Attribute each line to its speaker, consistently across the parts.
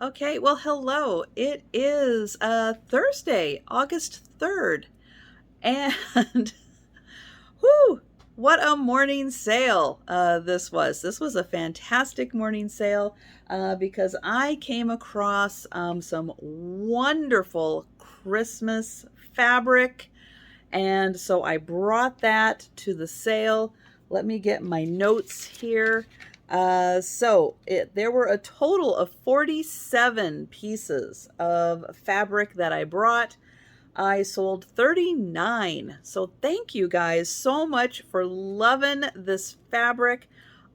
Speaker 1: Okay, well, hello. It is Thursday, August 3rd, and whoo, what a morning sale this was. This was a fantastic morning sale because I came across some wonderful Christmas fabric, and so I brought that to the sale. Let me get my notes here. There were a total of 47 pieces of fabric that I brought. I sold 39. So thank you guys so much for loving this fabric.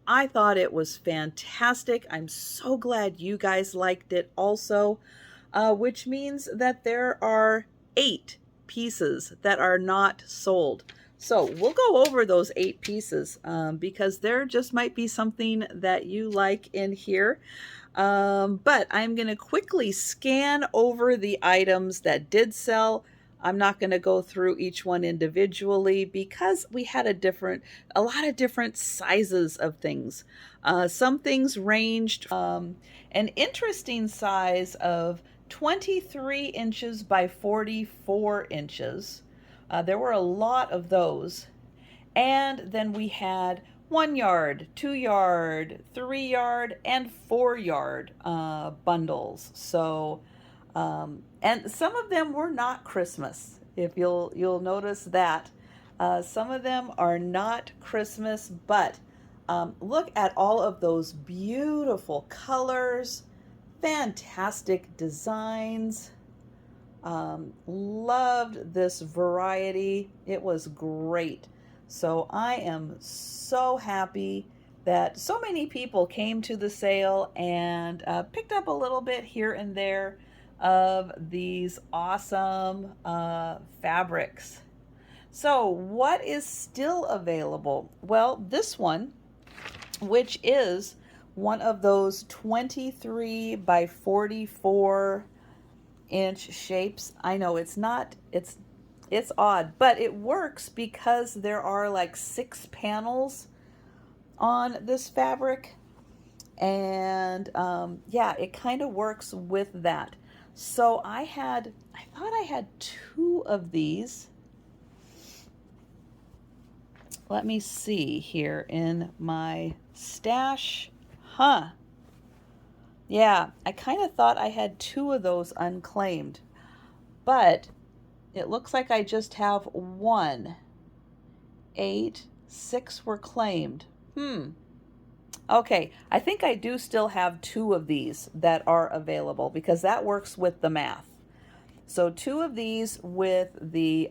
Speaker 1: I thought it was fantastic. I'm so glad you guys liked it also, which means that there are 8 pieces that are not sold. So we'll go over those 8 pieces because there just might be something that you like in here. But I'm going to quickly scan over the items that did sell. I'm not going to go through each one individually because we had a lot of different sizes of things. Some things ranged an interesting size of 23 inches by 44 inches. There were a lot of those. And then we had 1 yard, 2 yard, 3 yard, and 4 yard bundles. And some of them were not Christmas. If you'll notice that some of them are not Christmas, but look at all of those beautiful colors, fantastic designs. Loved this variety. It was great. So I am so happy that so many people came to the sale and picked up a little bit here and there of these awesome fabrics. So what is still available? Well, this one, which is one of those 23 by 44-inch shapes. I know it's odd, but it works because there are like 6 panels on this fabric, and yeah, it kind of works with that. So I thought I had 2 of these. Let me see here in my stash. Yeah, I kind of thought I had 2 of those unclaimed, but it looks like I just have 1. 8, 6 were claimed. Okay, I think I do still have 2 of these that are available because that works with the math. So 2 of these with the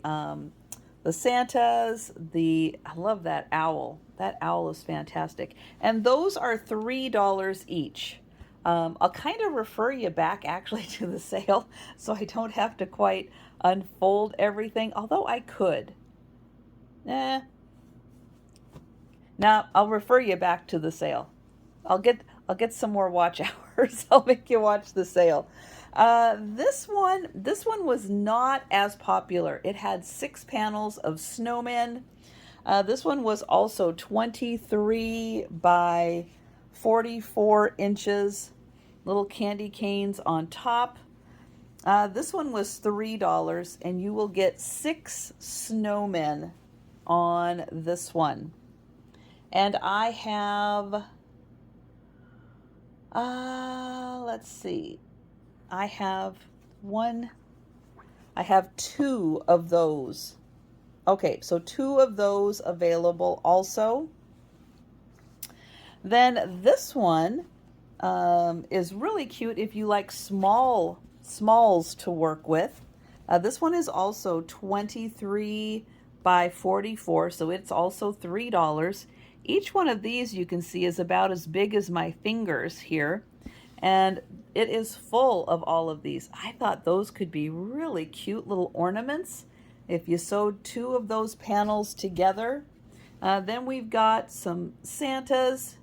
Speaker 1: Santas, I love that owl. That owl is fantastic. And those are $3 each. I'll kind of refer you back actually to the sale so I don't have to quite unfold everything, although I could. Now I'll refer you back to the sale. I'll get some more watch hours. I'll make you watch the sale. This one was not as popular. It had 6 panels of snowmen. This one was also 23 by 44 inches. Little candy canes on top. This one was $3, and you will get 6 snowmen on this one. And I have, let's see, I have 2 of those. Okay, so 2 of those available also. Then this one is really cute if you like smalls to work with. This one is also 23 by 44, so it's also $3. Each one of these you can see is about as big as my fingers here, and it is full of all of these. I thought those could be really cute little ornaments if you sewed 2 of those panels together. Then we've got some Santas,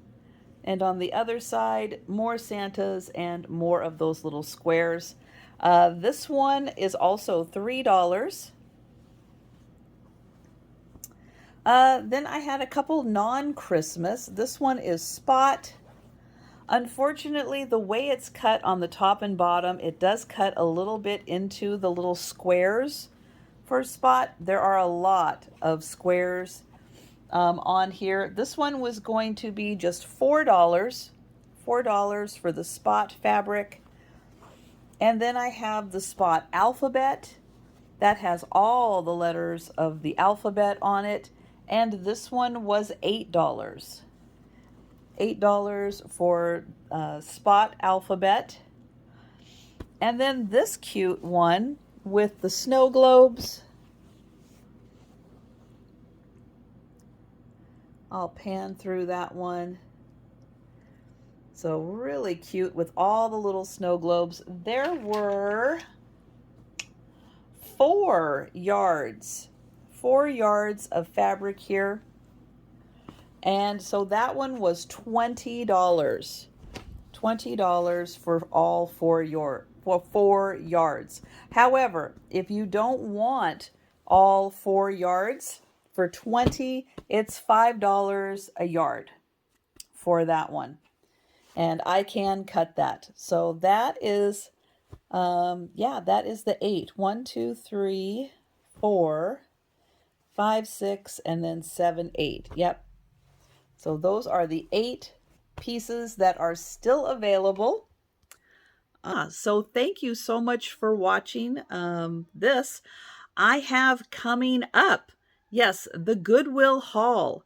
Speaker 1: and on the other side, more Santas and more of those little squares. This one is also $3. Then I had a couple non-Christmas. This one is Spot. Unfortunately, the way it's cut on the top and bottom, it does cut a little bit into the little squares for spot. There are a lot of squares on here. This one was going to be just $4. $4 for the spot fabric. And then I have the spot alphabet. That has all the letters of the alphabet on it. And this one was $8. $8 for spot alphabet. And then this cute one with the snow globes. I'll pan through that one. So really cute with all the little snow globes. There were 4 yards. 4 yards of fabric here. And so that one was $20. $20 for all 4 yards. However, if you don't want all 4 yards, for $20, it's $5 a yard for that one. And I can cut that. So that is, yeah, that is the 8. 1, 2, 3, 4, 5, 6, and then 7, 8. Yep. So those are the 8 pieces that are still available. So thank you so much for watching this. I have coming up, yes, the Goodwill Haul.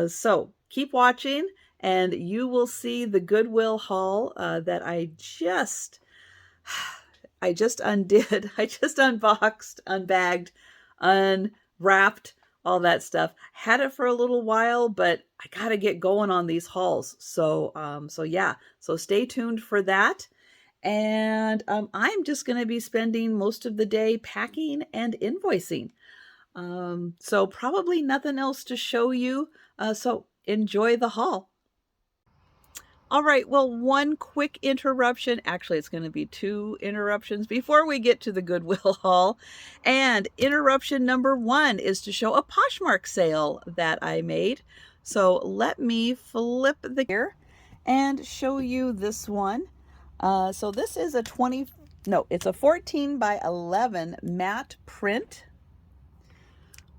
Speaker 1: So keep watching and you will see the Goodwill Haul that I just undid. I just unboxed, unbagged, unwrapped, all that stuff. Had it for a little while, but I got to get going on these hauls. So, yeah, so stay tuned for that. And I'm just going to be spending most of the day packing and invoicing. So probably nothing else to show you. So enjoy the haul. All right, well, one quick interruption. Actually, it's going to be 2 interruptions before we get to the Goodwill haul. And interruption number 1 is to show a Poshmark sale that I made. So let me flip the gear and show you this one. So this is it's a 14 by 11 matte print.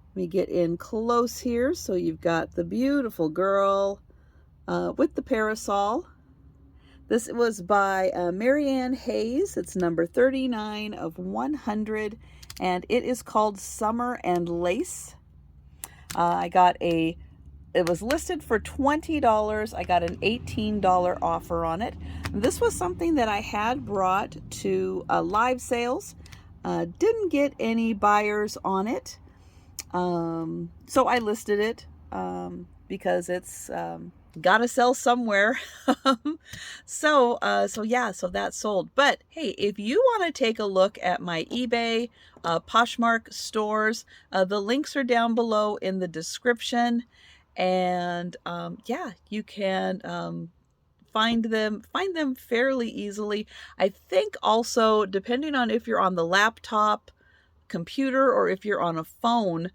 Speaker 1: Let me get in close here. So you've got the beautiful girl with the parasol. This was by Marianne Hayes. It's number 39 of 100, and it is called Summer and Lace. It was listed for $20. I got an $18 offer on it. This was something that I had brought to live sales. Didn't get any buyers on it. So I listed it because it's gotta sell somewhere. So that sold. But hey, if you want to take a look at my eBay, Poshmark stores, the links are down below in the description. And yeah, you can find them fairly easily. I think also, depending on if you're on the laptop, computer, or if you're on a phone,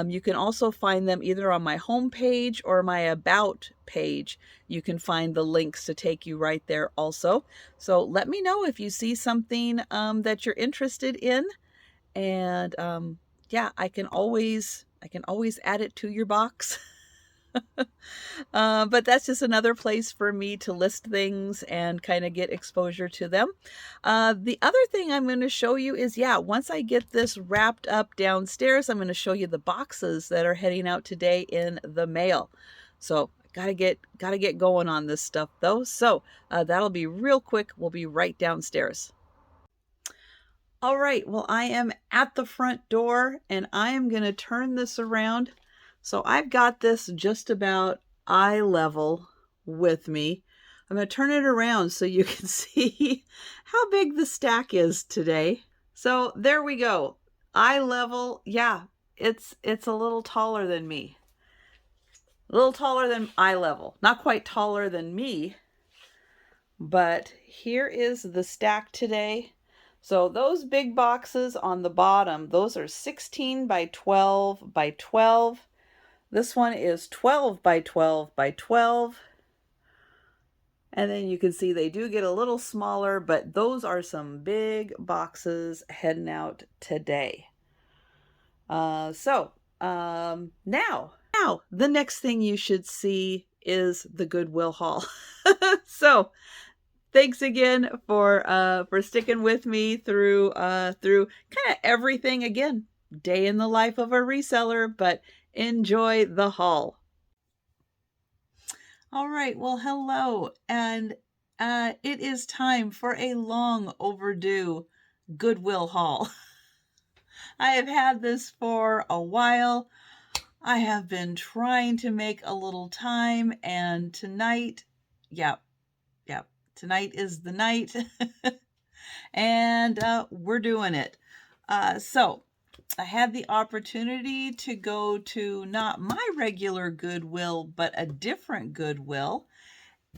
Speaker 1: you can also find them either on my home page or my about page. You can find the links to take you right there also. So let me know if you see something that you're interested in, and yeah, I can always add it to your box. But that's just another place for me to list things and kind of get exposure to them. The other thing I'm going to show you is, yeah, once I get this wrapped up downstairs, I'm going to show you the boxes that are heading out today in the mail. So gotta get going on this stuff though. So that'll be real quick. We'll be right downstairs. All right, well, I am at the front door and I am going to turn this around. So I've got this just about eye level with me. I'm going to turn it around so you can see how big the stack is today. So there we go. Eye level. Yeah, it's a little taller than me. A little taller than eye level. Not quite taller than me. But here is the stack today. So those big boxes on the bottom, those are 16 by 12 by 12. This one is 12 by 12 by 12. And then you can see they do get a little smaller, but those are some big boxes heading out today. Now, the next thing you should see is the Goodwill haul. So, thanks again for sticking with me through kind of everything again. Day in the life of a reseller, but enjoy the haul. All right, well, hello, and it is time for a long overdue Goodwill haul. I have had this for a while. I have been trying to make a little time, and tonight, tonight is the night, and we're doing it. So I had the opportunity to go to not my regular Goodwill, but a different Goodwill,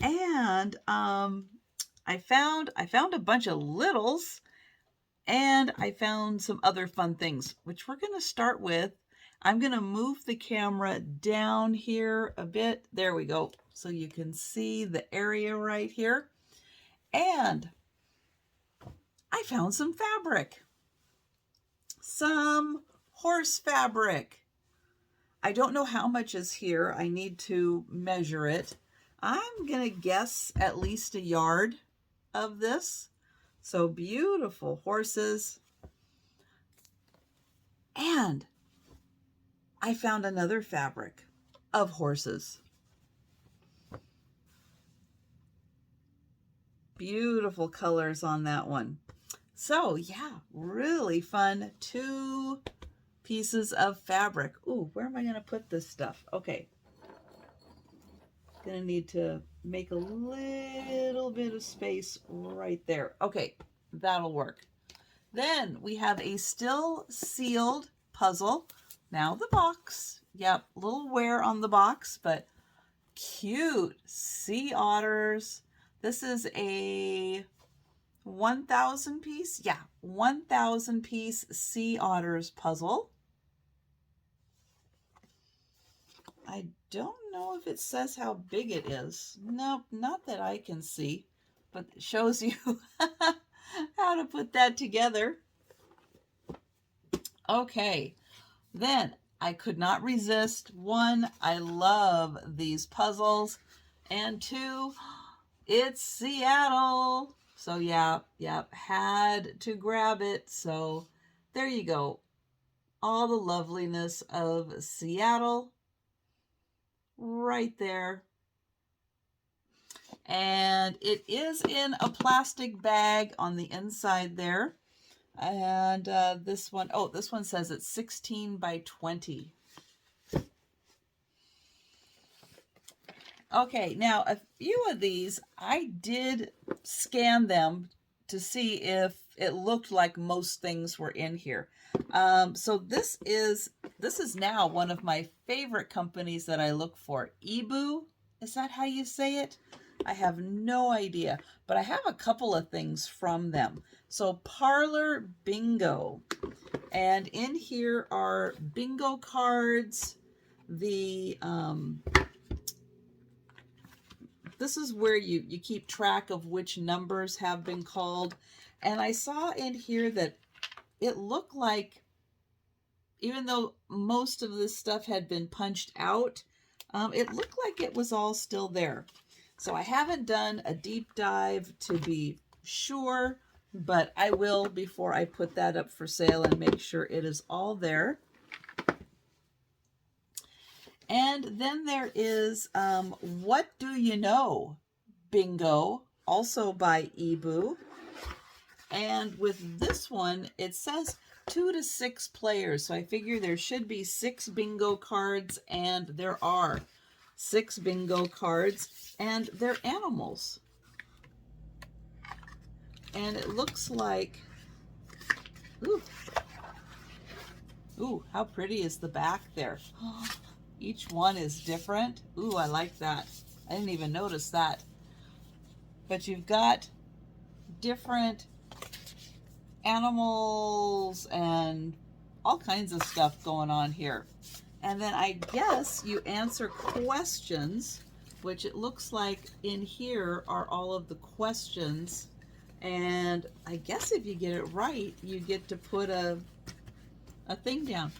Speaker 1: and I found a bunch of littles, and I found some other fun things, which we're going to start with. I'm going to move the camera down here a bit. There we go. So you can see the area right here. And I found some fabric. Some horse fabric. I don't know how much is here. I need to measure it. I'm going to guess at least a yard of this. So beautiful horses. And I found another fabric of horses. Beautiful colors on that one. So yeah, really fun. 2 pieces of fabric. Ooh, where am I going to put this stuff? Okay. Gonna need to make a little bit of space right there. Okay, that'll work. Then we have a still sealed puzzle. Now the box. Yep, a little wear on the box, but cute sea otters. This is a 1,000 piece. Yeah, 1,000 piece sea otters puzzle. I don't know if it says how big it is. Nope, not that I can see, but it shows you how to put that together. Okay, then I could not resist. 1, I love these puzzles. And 2, it's Seattle. So yeah, had to grab it. So there you go. All the loveliness of Seattle right there. And it is in a plastic bag on the inside there. And this one says it's 16 by 20. Okay, now a few of these, I did scan them to see if it looked like most things were in here. So this is now one of my favorite companies that I look for. Ebu, is that how you say it? I have no idea, but I have a couple of things from them. So Parlor Bingo, and in here are bingo cards. The this is where you keep track of which numbers have been called. And I saw in here that it looked like, even though most of this stuff had been punched out, it looked like it was all still there. So I haven't done a deep dive to be sure, but I will before I put that up for sale and make sure it is all there. And then there is What Do You Know? Bingo, also by Ebu. And with this one, it says 2 to 6 players. So I figure there should be 6 bingo cards, and there are 6 bingo cards, and they're animals. And it looks like, ooh, how pretty is the back there? Each one is different. Ooh, I like that. I didn't even notice that. But you've got different animals and all kinds of stuff going on here. And then I guess you answer questions which it looks like in here are all of the questions. And I guess if you get it right, you get to put a thing down.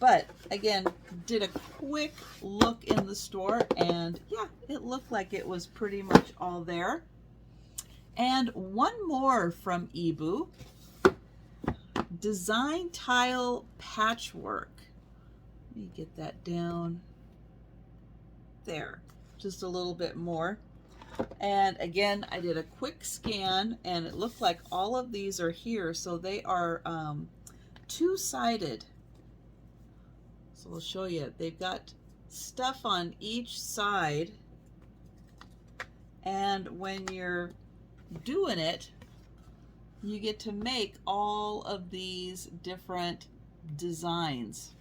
Speaker 1: But again, did a quick look in the store, and yeah, it looked like it was pretty much all there. And one more from Ebu, design tile patchwork. Let me get that down there, just a little bit more. And again, I did a quick scan, and it looked like all of these are here, so they are two-sided. So I'll show you. They've got stuff on each side, and when you're doing it, you get to make all of these different designs.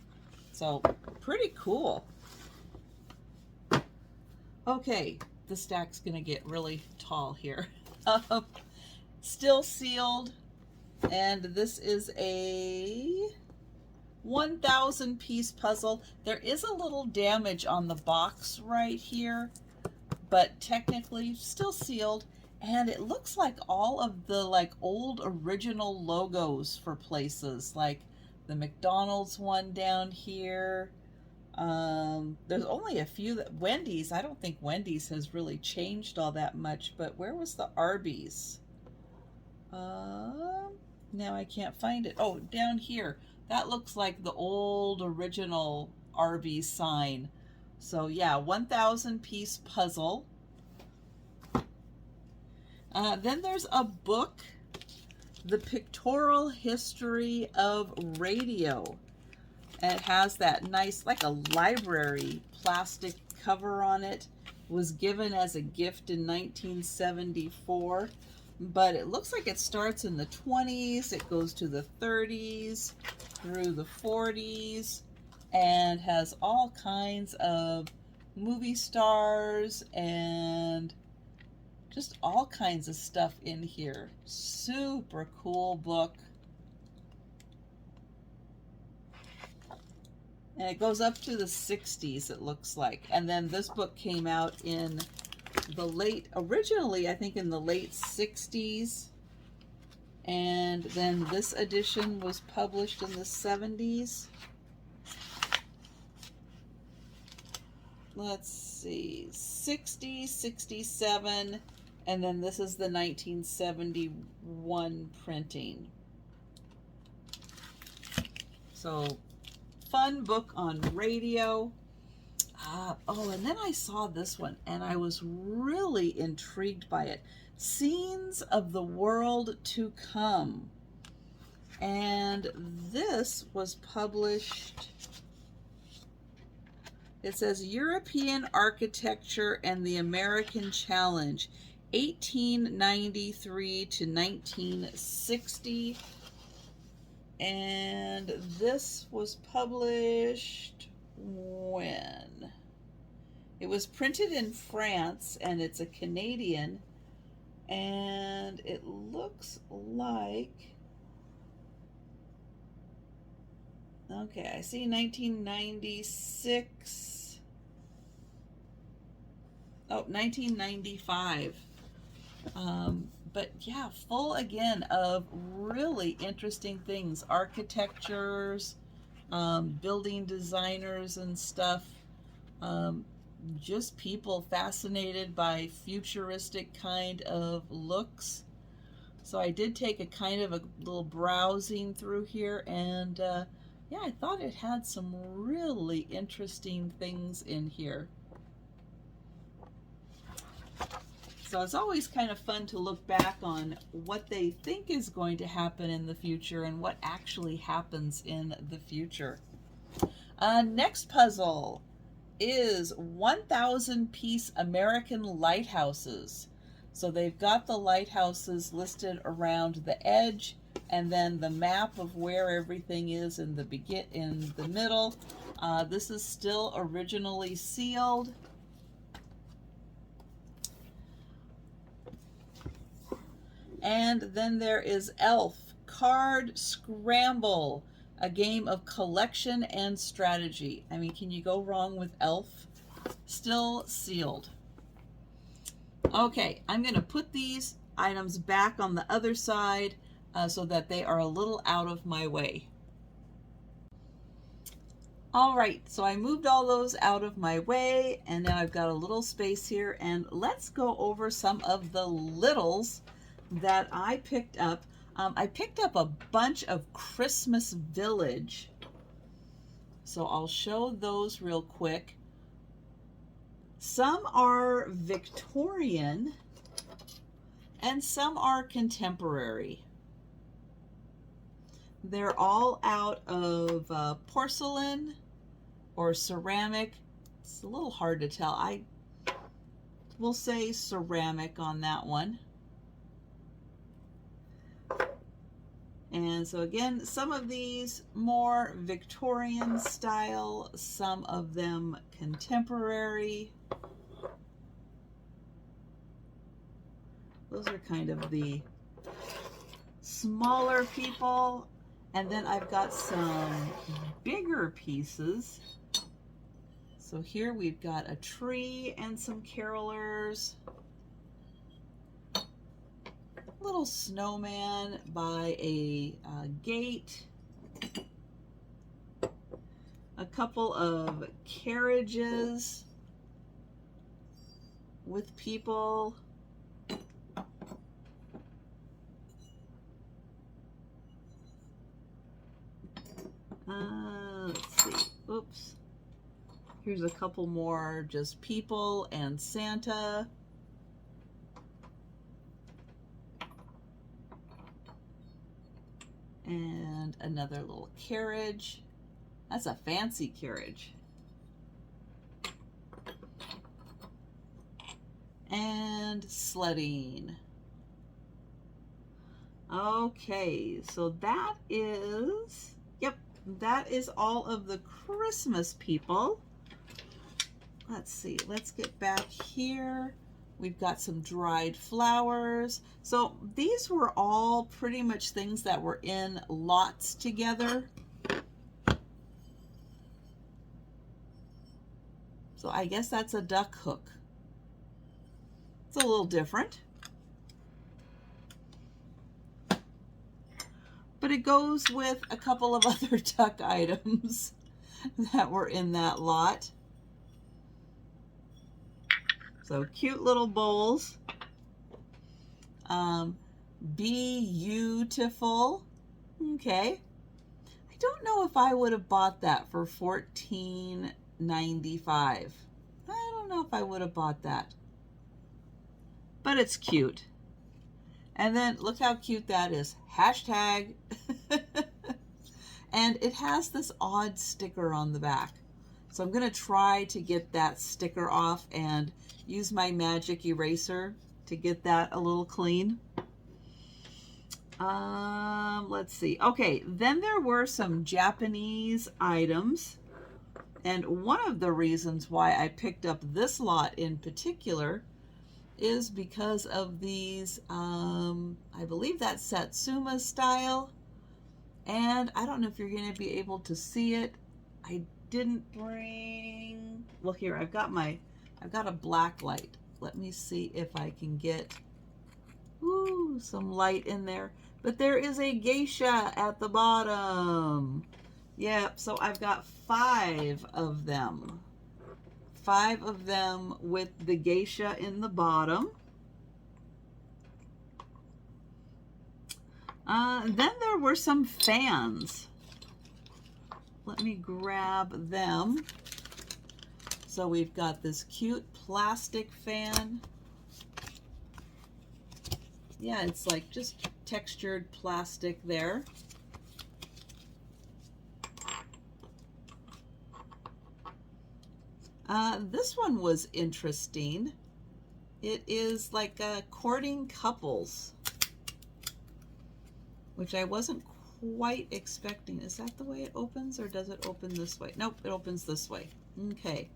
Speaker 1: So pretty cool. Okay, the stack's gonna get really tall here. Still sealed, and this is a 1,000 piece puzzle. There is a little damage on the box right here, but technically still sealed. And it looks like all of the old original logos for places, like the McDonald's one down here. There's only a few that Wendy's. I don't think Wendy's has really changed all that much, but where was the Arby's? Now I can't find it. Oh, down here. That looks like the old original Arby's sign. So yeah, 1,000 piece puzzle. Then there's a book, The Pictorial History of Radio. And it has that nice, like a library plastic cover on it. Was given as a gift in 1974. But it looks like it starts in the 20s, it goes to the 30s, through the 40s, and has all kinds of movie stars and just all kinds of stuff in here. Super cool book. And it goes up to the 60s, it looks like. And then this book came out in the originally I think in the late 60s, and then this edition was published in the 70s. Let's see, 60, 67, and then this is the 1971 printing. So fun book on radio. Oh, and then I saw this one, and I was really intrigued by it. Scenes of the World to Come. And this was published, it says European Architecture and the American Challenge, 1893 to 1960. And this was published when? It was printed in France, and it's a Canadian, and it looks like, okay, I see 1996. Oh, 1995. But yeah, full again of really interesting things, architectures, building designers and stuff, just people fascinated by futuristic kind of looks. So I did take a kind of a little browsing through here, and yeah, I thought it had some really interesting things in here. So it's always kind of fun to look back on what they think is going to happen in the future and what actually happens in the future. Next puzzle is 1,000 piece American lighthouses. So they've got the lighthouses listed around the edge, and then the map of where everything is in the middle. This is still originally sealed. And then there is Elf Card Scramble, a game of collection and strategy. I mean, can you go wrong with Elf? still sealed. Okay, I'm going to put these items back on the other side so that they are a little out of my way. All right, so I moved all those out of my way, and now I've got a little space here, and let's go over some of the littles that I picked up. I picked up a bunch of Christmas Village, so I'll show those real quick. Some are Victorian, and some are contemporary. They're all out of porcelain or ceramic. It's a little hard to tell. I will say ceramic on that one. And so again, some of these more Victorian style, some of them contemporary. Those are kind of the smaller people. And then I've got some bigger pieces. So here we've got a tree and some carolers. Little snowman by a gate. A couple of carriages with people. Let's see. Oops. Here's a couple more just people and Santa. And another little carriage. That's a fancy carriage. And sledding. Okay, so that is, yep, that is all of the Christmas people. Let's see, let's get back here. We've got some dried flowers. So these were all pretty much things that were in lots together. So I guess that's a duck hook. It's a little different. But it goes with a couple of other duck items that were in that lot. So cute little bowls. Beautiful. Okay. I don't know if I would have bought that for $14.95. I don't know if I would have bought that. But it's cute. And then look how cute that is. Hashtag. And it has this odd sticker on the back. So I'm going to try to get that sticker off and use my magic eraser to get that a little clean. Let's see. Okay, then there were some Japanese items. And one of the reasons why I picked up this lot in particular is because of these, I believe that's Satsuma style. And I don't know if you're going to be able to see it. I didn't bring, well here, I've got a black light. Let me see if I can get some light in there. But there is a geisha at the bottom. Yep, so I've got 5 of them. 5 of them with the geisha in the bottom. Then there were some fans. Let me grab them. So we've got this cute plastic fan. Yeah, it's like just textured plastic there. This one was interesting. It is like courting couples, which I wasn't quite expecting. Is that the way it opens, or does it open this way? Nope, it opens this way. Okay,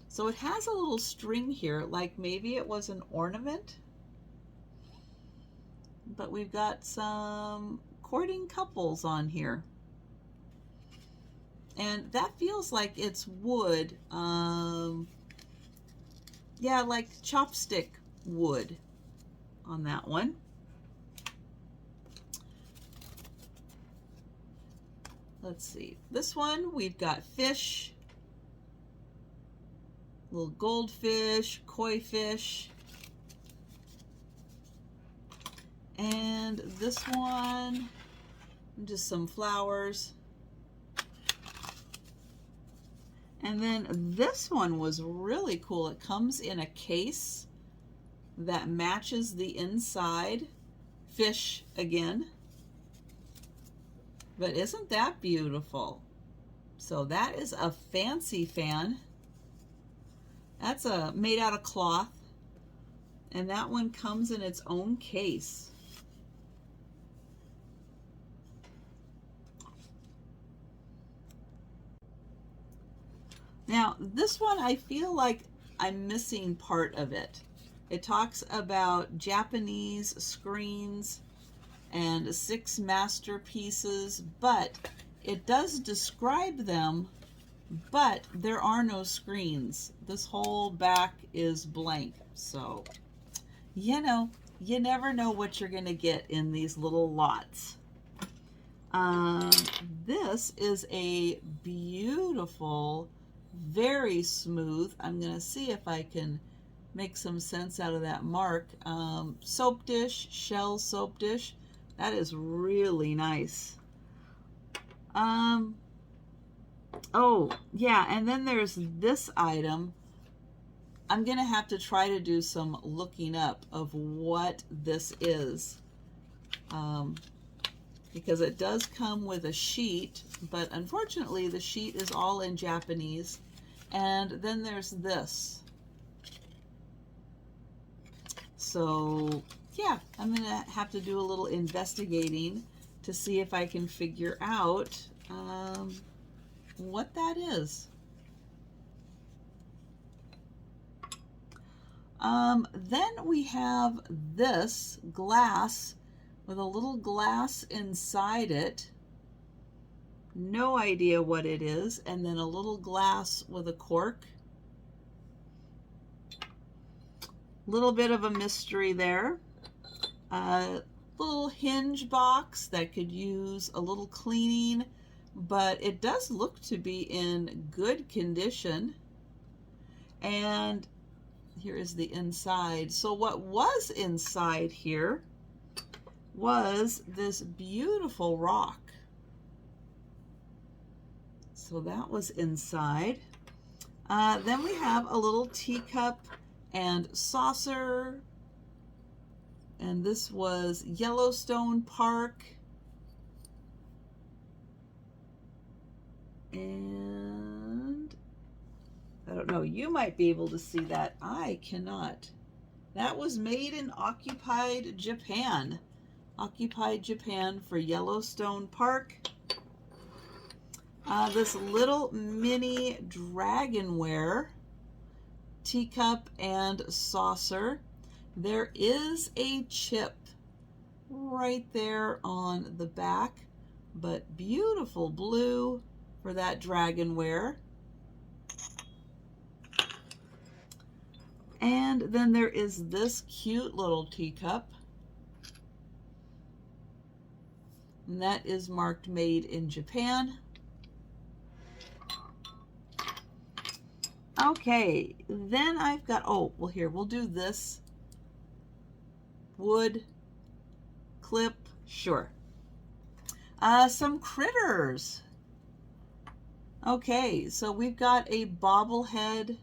Speaker 1: so it has a little string here, like maybe it was an ornament, but we've got some courting couples on here. And that feels like it's wood. yeah, like chopstick wood on that one. Let's see. This one, we've got fish, little goldfish, koi fish. And this one, just some flowers. And then this one was really cool. It comes in a case that matches the inside. Fish again. But isn't that beautiful? So that is a fancy fan. That's made out of cloth. And that one comes in its own case. Now, this one, I feel like I'm missing part of it. It talks about Japanese screens and 6 masterpieces, but it does describe them, but there are no screens. This whole back is blank. So, you know, you never know what you're going to get in these little lots. This is a beautiful, very smooth, I'm going to see if I can make some sense out of that mark, soap dish, shell soap dish. That is really nice. Oh, yeah, and then there's this item. I'm going to have to try to do some looking up of what this is. Because it does come with a sheet, but unfortunately the sheet is all in Japanese. And then there's this. So yeah, I'm gonna have to do a little investigating to see if I can figure out what that is. Then we have this glass with a little glass inside it. No idea what it is. And then a little glass with a cork. Little bit of a mystery there. Little hinge box that could use a little cleaning, but it does look to be in good condition. And here is the inside. So what was inside here was this beautiful rock. So that was inside. Then we have a little teacup and saucer. And this was Yellowstone Park. And I don't know, you might be able to see that. I cannot. That was made in occupied Japan. Occupied Japan for Yellowstone Park. This little mini dragonware teacup and saucer. There is a chip right there on the back, but beautiful blue for that dragonware. And then there is this cute little teacup. And that is marked made in Japan. Okay, then I've got, oh, well here, we'll do this. Wood clip, sure. Some critters. Okay, so we've got a bobblehead.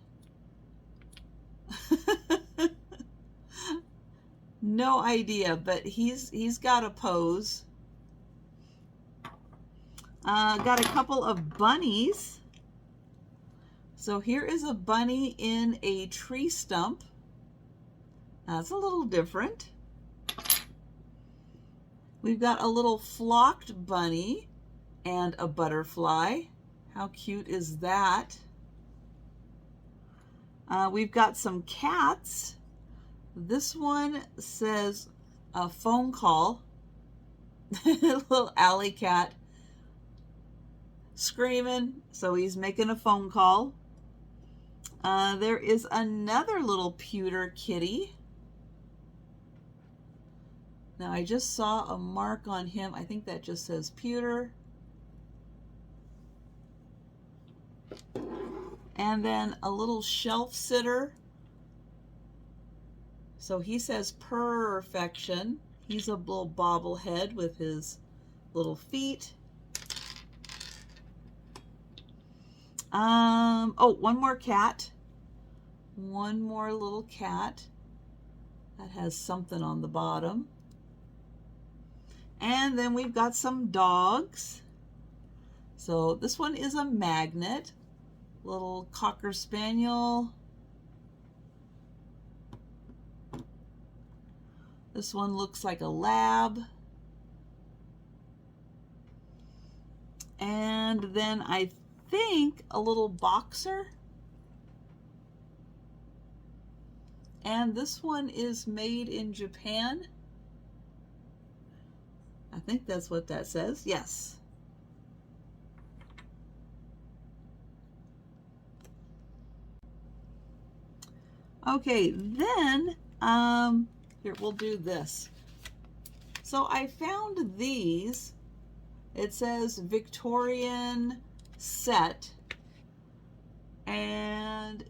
Speaker 1: No idea, but he's got a pose. Got a couple of bunnies. So here is a bunny in a tree stump. That's a little different. We've got a little flocked bunny and a butterfly. How cute is that? We've got some cats. This one says a phone call. Little alley cat screaming, so he's making a phone call. There is another little pewter kitty. Now I just saw a mark on him. I think that just says pewter. And then a little shelf sitter. So he says perfection. He's a little bobblehead with his little feet. Oh, one more cat. One more little cat that has something on the bottom. And then we've got some dogs. So this one is a magnet. Little Cocker Spaniel. This one looks like a lab. And then I think a little boxer. And this one is made in Japan. I think that's what that says. Yes. Okay, then here we'll do this. So I found these. It says Victorian set, and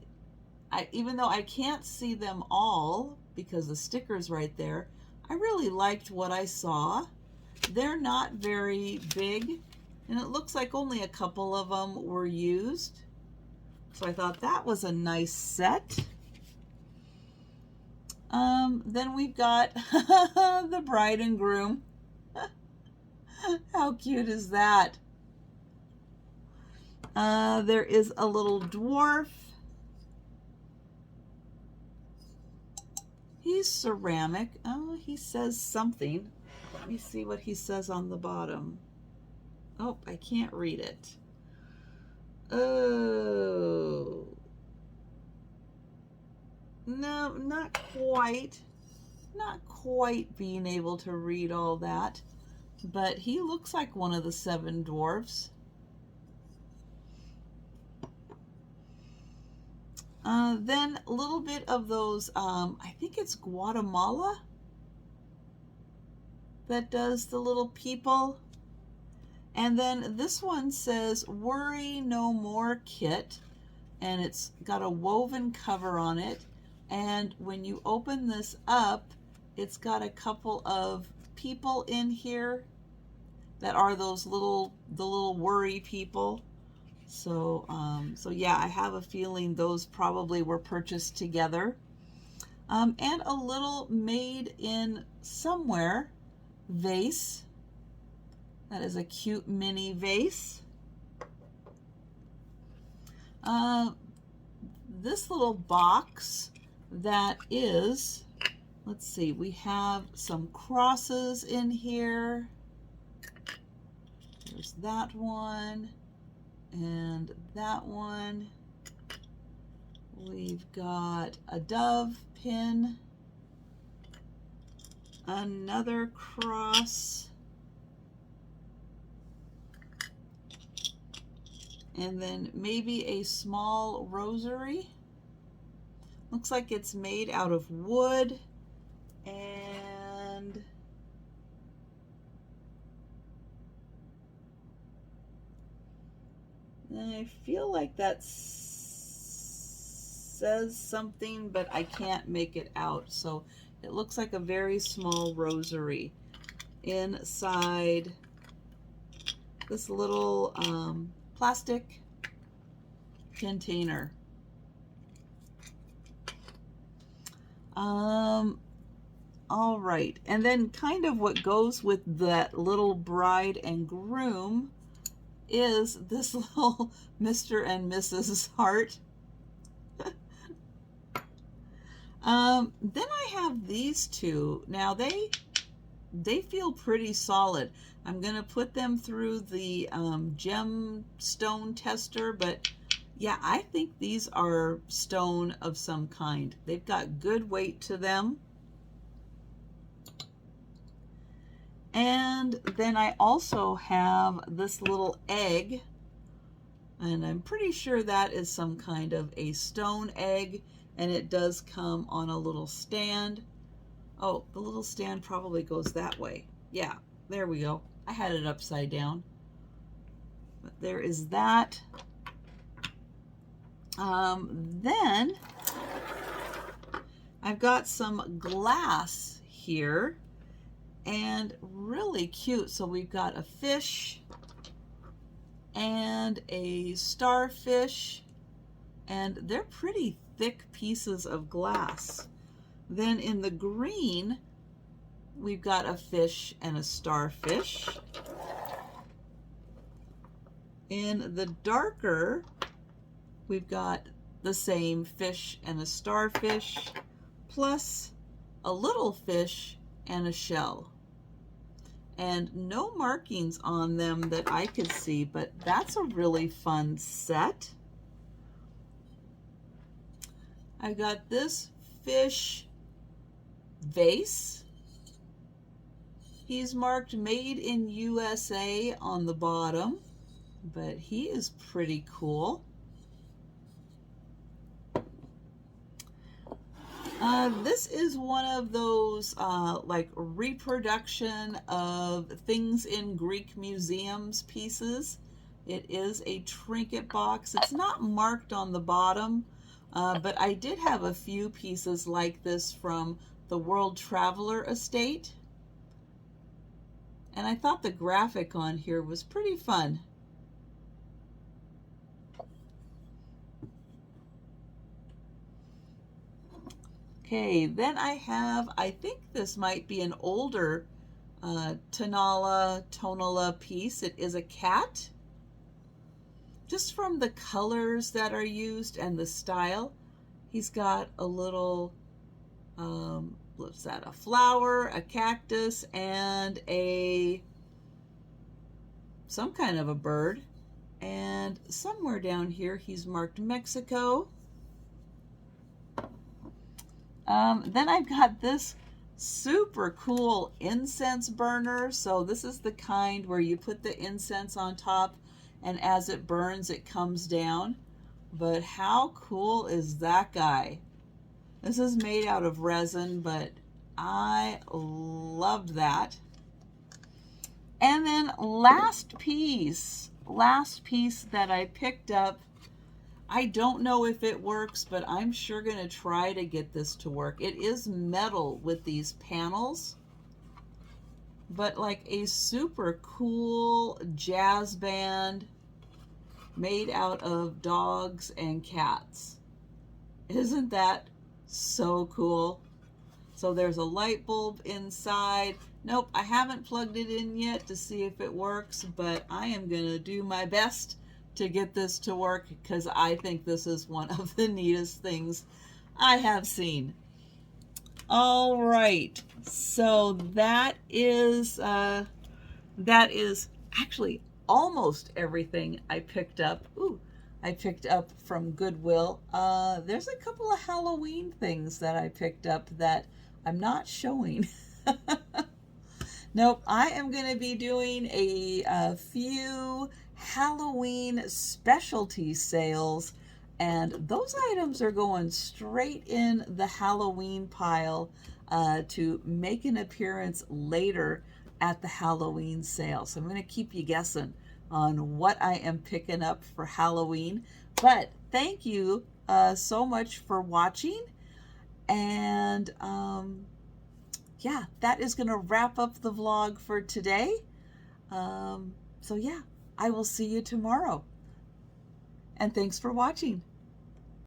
Speaker 1: even though I can't see them all because the sticker's right there, I really liked what I saw. They're not very big, and it looks like only a couple of them were used. So I thought that was a nice set. Then we've got the bride and groom. How cute is that? There is a little dwarf. He's ceramic. Oh, he says something. Let me see what he says on the bottom. Oh, I can't read it. Oh. No, not quite. Not quite being able to read all that. But he looks like one of the 7 dwarfs. Then a little bit of those, I think it's Guatemala that does the little people. And then this one says Worry No More Kit, and it's got a woven cover on it. And when you open this up, it's got a couple of people in here that are those the little worry people. So, so yeah, I have a feeling those probably were purchased together. And a little made in somewhere vase. That is a cute mini vase. This little box that is, let's see, we have some crosses in here. There's that one and that one. We've got a dove pin, another cross, and then maybe a small rosary. Looks like it's made out of wood, and I feel like that says something, but I can't make it out. So it looks like a very small rosary inside this little plastic container. All right, and then kind of what goes with that little bride and groom is this little Mr. and Mrs. Heart. Then I have these two. Now they feel pretty solid. I'm gonna put them through the gemstone tester, but yeah, I think these are stone of some kind. They've got good weight to them. And then I also have this little egg And I'm pretty sure that is some kind of a stone egg, and it does come on a little stand. Oh, the little stand probably goes that way. Yeah, there we go. I had it upside down. But there is that. Then I've got some glass here, and really cute. So we've got a fish and a starfish, and they're pretty thick pieces of glass. Then in the green, we've got a fish and a starfish. In the darker, we've got the same fish and a starfish, plus a little fish and a shell. And no markings on them that I could see, but that's a really fun set. I've got this fish vase. He's marked Made in USA on the bottom, but he is pretty cool. This is one of those like reproduction of things in Greek museums pieces. It is a trinket box. It's not marked on the bottom, but I did have a few pieces like this from the World Traveler Estate. And I thought the graphic on here was pretty fun. Okay, then I have, I think this might be an older tonala piece. It is a cat. Just from the colors that are used and the style, he's got a little, what's that, a flower, a cactus, and some kind of a bird. And somewhere down here, he's marked Mexico. Then I've got this super cool incense burner. So this is the kind where you put the incense on top, and as it burns, it comes down. But how cool is that guy? This is made out of resin, but I loved that. And then last piece that I picked up, I don't know if it works, but I'm sure going to try to get this to work. It is metal with these panels, but like a super cool jazz band made out of dogs and cats. Isn't that so cool? So there's a light bulb inside. Nope, I haven't plugged it in yet to see if it works, but I am going to do my best to get this to work, because I think this is one of the neatest things I have seen. All right, so that is actually almost everything I picked up. I picked up from Goodwill. There's a couple of Halloween things that I picked up that I'm not showing. Nope, I am going to be doing a few Halloween specialty sales, and those items are going straight in the Halloween pile to make an appearance later at the Halloween sale. So I'm going to keep you guessing on what I am picking up for Halloween. But thank you so much for watching, and yeah, that is going to wrap up the vlog for today. So yeah, I will see you tomorrow. And thanks for watching.